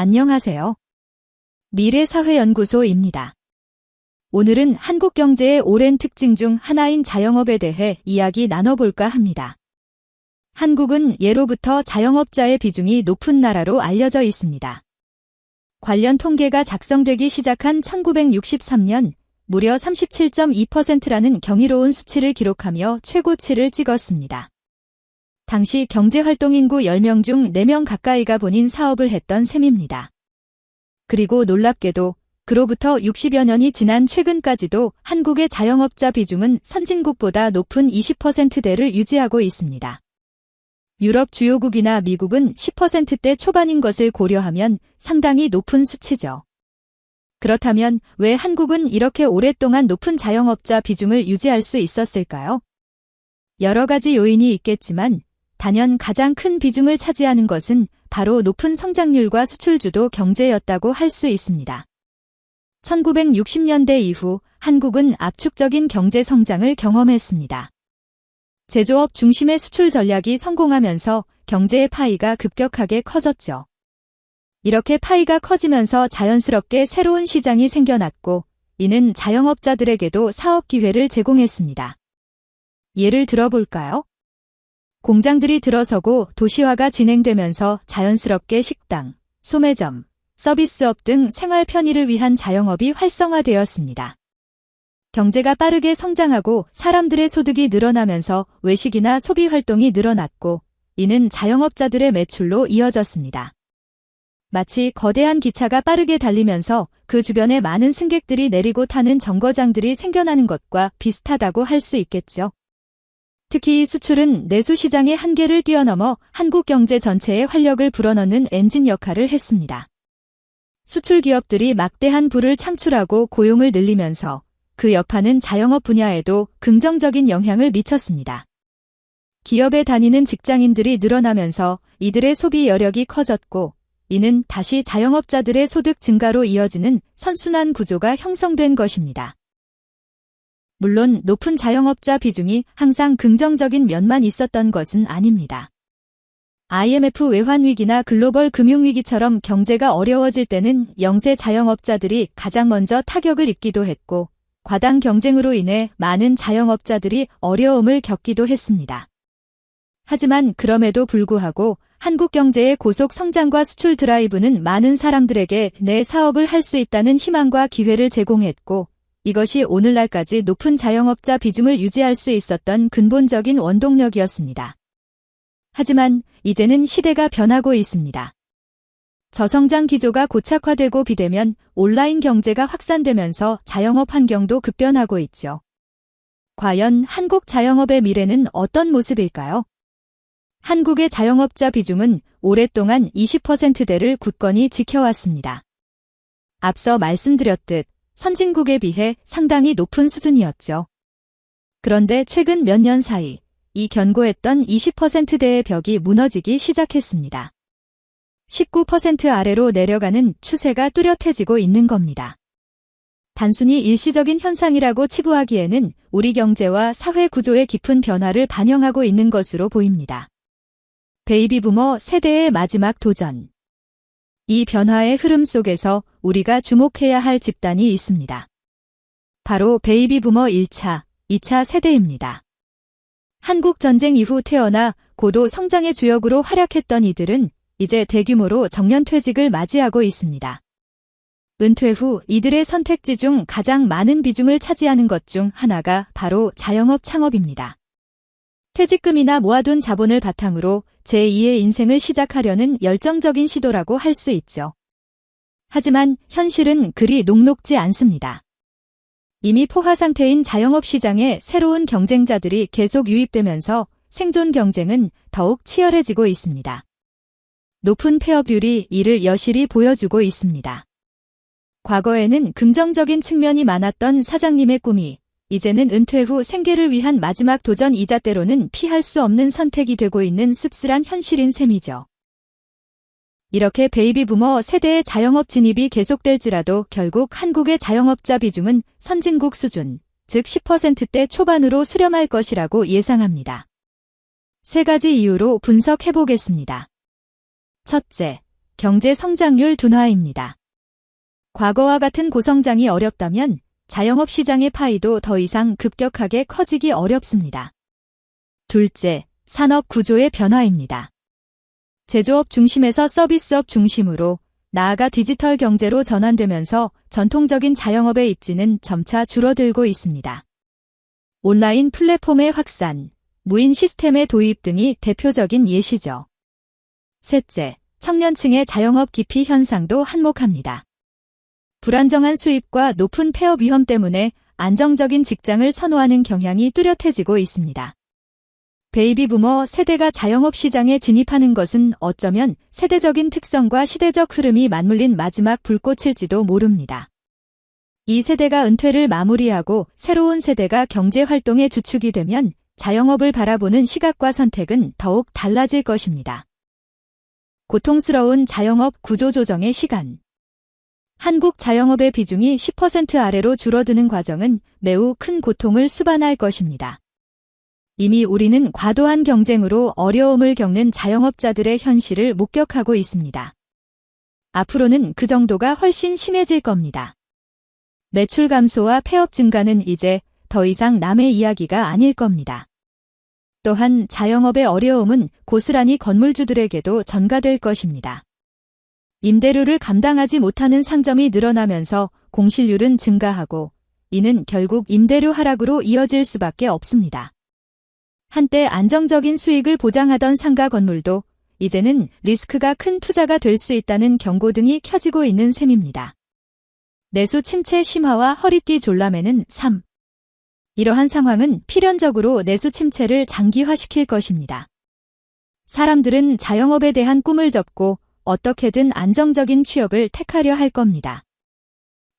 안녕하세요. 미래사회연구소입니다. 오늘은 한국 경제의 오랜 특징 중 하나인 자영업에 대해 이야기 나눠볼까 합니다. 한국은 예로부터 자영업자의 비중이 높은 나라로 알려져 있습니다. 관련 통계가 작성되기 시작한 1963년 무려 37.2%라는 경이로운 수치를 기록하며 최고치를 찍었습니다. 당시 경제활동 인구 10명 중 4명 가까이가 본인 사업을 했던 셈입니다. 그리고 놀랍게도 그로부터 60여 년이 지난 최근까지도 한국의 자영업자 비중은 선진국보다 높은 20%대를 유지하고 있습니다. 유럽 주요국이나 미국은 10%대 초반인 것을 고려하면 상당히 높은 수치죠. 그렇다면 왜 한국은 이렇게 오랫동안 높은 자영업자 비중을 유지할 수 있었을까요? 여러 가지 요인이 있겠지만 단연 가장 큰 비중을 차지하는 것은 바로 높은 성장률과 수출주도 경제였다고 할 수 있습니다. 1960년대 이후 한국은 압축적인 경제 성장을 경험했습니다. 제조업 중심의 수출 전략이 성공하면서 경제의 파이가 급격하게 커졌죠. 이렇게 파이가 커지면서 자연스럽게 새로운 시장이 생겨났고 이는 자영업자들에게도 사업 기회를 제공했습니다. 예를 들어볼까요? 공장들이 들어서고 도시화가 진행되면서 자연스럽게 식당, 소매점, 서비스업 등 생활 편의를 위한 자영업이 활성화되었습니다. 경제가 빠르게 성장하고 사람들의 소득이 늘어나면서 외식이나 소비 활동이 늘어났고 이는 자영업자들의 매출로 이어졌습니다. 마치 거대한 기차가 빠르게 달리면서 그 주변에 많은 승객들이 내리고 타는 정거장들이 생겨나는 것과 비슷하다고 할 수 있겠죠. 특히 수출은 내수 시장의 한계를 뛰어넘어 한국 경제 전체에 활력을 불어넣는 엔진 역할을 했습니다. 수출 기업들이 막대한 부를 창출하고 고용을 늘리면서 그 여파는 자영업 분야에도 긍정적인 영향을 미쳤습니다. 기업에 다니는 직장인들이 늘어나면서 이들의 소비 여력이 커졌고 이는 다시 자영업자들의 소득 증가로 이어지는 선순환 구조가 형성된 것입니다. 물론 높은 자영업자 비중이 항상 긍정적인 면만 있었던 것은 아닙니다. IMF 외환위기나 글로벌 금융위기처럼 경제가 어려워질 때는 영세 자영업자들이 가장 먼저 타격을 입기도 했고 과당 경쟁으로 인해 많은 자영업자들이 어려움을 겪기도 했습니다. 하지만 그럼에도 불구하고 한국 경제의 고속 성장과 수출 드라이브는 많은 사람들에게 내 사업을 할 수 있다는 희망과 기회를 제공했고 이것이 오늘날까지 높은 자영업자 비중을 유지할 수 있었던 근본적인 원동력이었습니다. 하지만 이제는 시대가 변하고 있습니다. 저성장 기조가 고착화되고 비대면 온라인 경제가 확산되면서 자영업 환경도 급변하고 있죠. 과연 한국 자영업의 미래는 어떤 모습일까요? 한국의 자영업자 비중은 오랫동안 20%대를 굳건히 지켜왔습니다. 앞서 말씀드렸듯 선진국에 비해 상당히 높은 수준이었죠. 그런데 최근 몇 년 사이 이 견고했던 20%대의 벽이 무너지기 시작했습니다. 19% 아래로 내려가는 추세가 뚜렷해지고 있는 겁니다. 단순히 일시적인 현상이라고 치부하기에는 우리 경제와 사회 구조의 깊은 변화를 반영하고 있는 것으로 보입니다. 베이비 부머 세대의 마지막 도전. 이 변화의 흐름 속에서 우리가 주목해야 할 집단이 있습니다. 바로 베이비 부머 1차, 2차 세대입니다. 한국 전쟁 이후 태어나 고도 성장의 주역으로 활약했던 이들은 이제 대규모로 정년퇴직을 맞이하고 있습니다. 은퇴 후 이들의 선택지 중 가장 많은 비중을 차지하는 것 중 하나가 바로 자영업 창업입니다. 퇴직금이나 모아둔 자본을 바탕으로 제2의 인생을 시작하려는 열정적인 시도라고 할 수 있죠. 하지만 현실은 그리 녹록지 않습니다. 이미 포화 상태인 자영업 시장에 새로운 경쟁자들이 계속 유입되면서 생존 경쟁은 더욱 치열해지고 있습니다. 높은 폐업률이 이를 여실히 보여주고 있습니다. 과거에는 긍정적인 측면이 많았던 사장님의 꿈이 이제는 은퇴 후 생계를 위한 마지막 도전이자 때로는 피할 수 없는 선택이 되고 있는 씁쓸한 현실인 셈이죠. 이렇게 베이비 부머 세대의 자영업 진입이 계속될지라도 결국 한국의 자영업자 비중은 선진국 수준, 즉 10%대 초반으로 수렴할 것이라고 예상합니다. 세 가지 이유로 분석해 보겠습니다. 첫째, 경제 성장률 둔화입니다. 과거와 같은 고성장이 어렵다면 자영업 시장의 파이도 더 이상 급격하게 커지기 어렵습니다. 둘째, 산업 구조의 변화입니다. 제조업 중심에서 서비스업 중심으로 나아가 디지털 경제로 전환되면서 전통적인 자영업의 입지는 점차 줄어들고 있습니다. 온라인 플랫폼의 확산, 무인 시스템의 도입 등이 대표적인 예시죠. 셋째, 청년층의 자영업 기피 현상도 한몫합니다. 불안정한 수입과 높은 폐업 위험 때문에 안정적인 직장을 선호하는 경향이 뚜렷해지고 있습니다. 베이비 부머 세대가 자영업 시장에 진입하는 것은 어쩌면 세대적인 특성과 시대적 흐름이 맞물린 마지막 불꽃일지도 모릅니다. 이 세대가 은퇴를 마무리하고 새로운 세대가 경제 활동의 주축이 되면 자영업을 바라보는 시각과 선택은 더욱 달라질 것입니다. 고통스러운 자영업 구조조정의 시간. 한국 자영업의 비중이 10% 아래로 줄어드는 과정은 매우 큰 고통을 수반할 것입니다. 이미 우리는 과도한 경쟁으로 어려움을 겪는 자영업자들의 현실을 목격하고 있습니다. 앞으로는 그 정도가 훨씬 심해질 겁니다. 매출 감소와 폐업 증가는 이제 더 이상 남의 이야기가 아닐 겁니다. 또한 자영업의 어려움은 고스란히 건물주들에게도 전가될 것입니다. 임대료를 감당하지 못하는 상점이 늘어나면서 공실률은 증가하고 이는 결국 임대료 하락으로 이어질 수밖에 없습니다. 한때 안정적인 수익을 보장하던 상가 건물도 이제는 리스크가 큰 투자가 될 수 있다는 경고등이 켜지고 있는 셈입니다. 내수 침체 심화와 허리띠 졸라매는 3. 이러한 상황은 필연적으로 내수 침체를 장기화시킬 것입니다. 사람들은 자영업에 대한 꿈을 접고 어떻게든 안정적인 취업을 택하려 할 겁니다.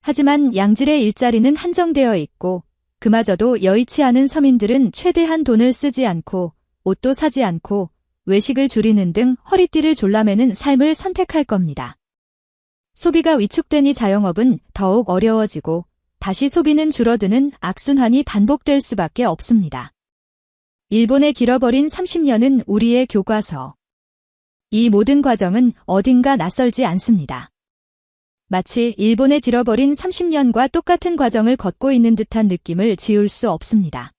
하지만 양질의 일자리는 한정되어 있고 그마저도 여의치 않은 서민들은 최대한 돈을 쓰지 않고 옷도 사지 않고 외식을 줄이는 등 허리띠를 졸라매는 삶을 선택할 겁니다. 소비가 위축되니 자영업은 더욱 어려워지고 다시 소비는 줄어드는 악순환이 반복될 수밖에 없습니다. 일본의 길어버린 30년은 우리의 교과서. 이 모든 과정은 어딘가 낯설지 않습니다. 마치 일본의 길어버린 30년과 똑같은 과정을 걷고 있는 듯한 느낌을 지울 수 없습니다.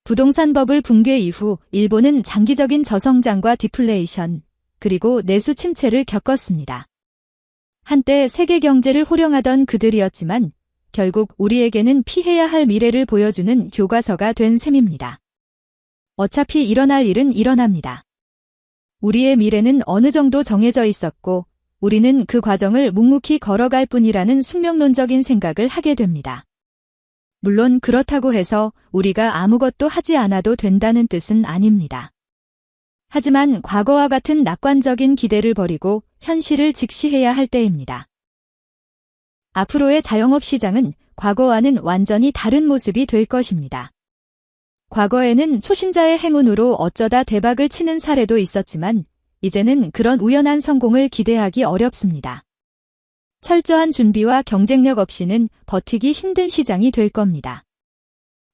부동산 버블 붕괴 이후 일본은 장기적인 저성장과 디플레이션, 그리고 내수 침체를 겪었습니다. 한때 세계 경제를 호령하던 그들이었지만 결국 우리에게는 피해야 할 미래를 보여주는 교과서가 된 셈입니다. 어차피 일어날 일은 일어납니다. 우리의 미래는 어느 정도 정해져 있었고 우리는 그 과정을 묵묵히 걸어갈 뿐이라는 숙명론적인 생각을 하게 됩니다. 물론 그렇다고 해서 우리가 아무것도 하지 않아도 된다는 뜻은 아닙니다. 하지만 과거와 같은 낙관적인 기대를 버리고 현실을 직시해야 할 때입니다. 앞으로의 자영업 시장은 과거와는 완전히 다른 모습이 될 것입니다. 과거에는 초심자의 행운으로 어쩌다 대박을 치는 사례도 있었지만 이제는 그런 우연한 성공을 기대하기 어렵습니다. 철저한 준비와 경쟁력 없이는 버티기 힘든 시장이 될 겁니다.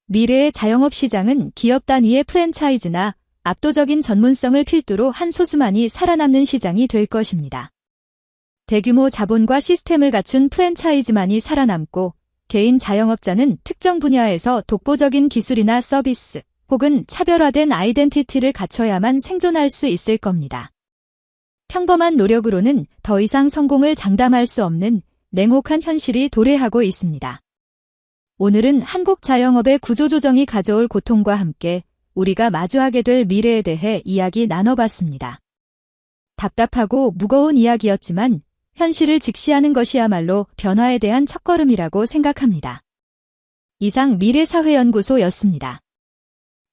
미래의 자영업 시장은 기업 단위의 프랜차이즈나 압도적인 전문성을 필두로 한 소수만이 살아남는 시장이 될 것입니다. 대규모 자본과 시스템을 갖춘 프랜차이즈만이 살아남고 개인 자영업자는 특정 분야에서 독보적인 기술이나 서비스 혹은 차별화된 아이덴티티를 갖춰야만 생존할 수 있을 겁니다. 평범한 노력으로는 더 이상 성공을 장담할 수 없는 냉혹한 현실이 도래하고 있습니다. 오늘은 한국 자영업의 구조조정이 가져올 고통과 함께 우리가 마주하게 될 미래에 대해 이야기 나눠봤습니다. 답답하고 무거운 이야기였지만 현실을 직시하는 것이야말로 변화에 대한 첫걸음이라고 생각합니다. 이상 미래사회연구소였습니다.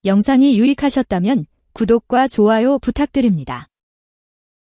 영상이 유익하셨다면 구독과 좋아요 부탁드립니다.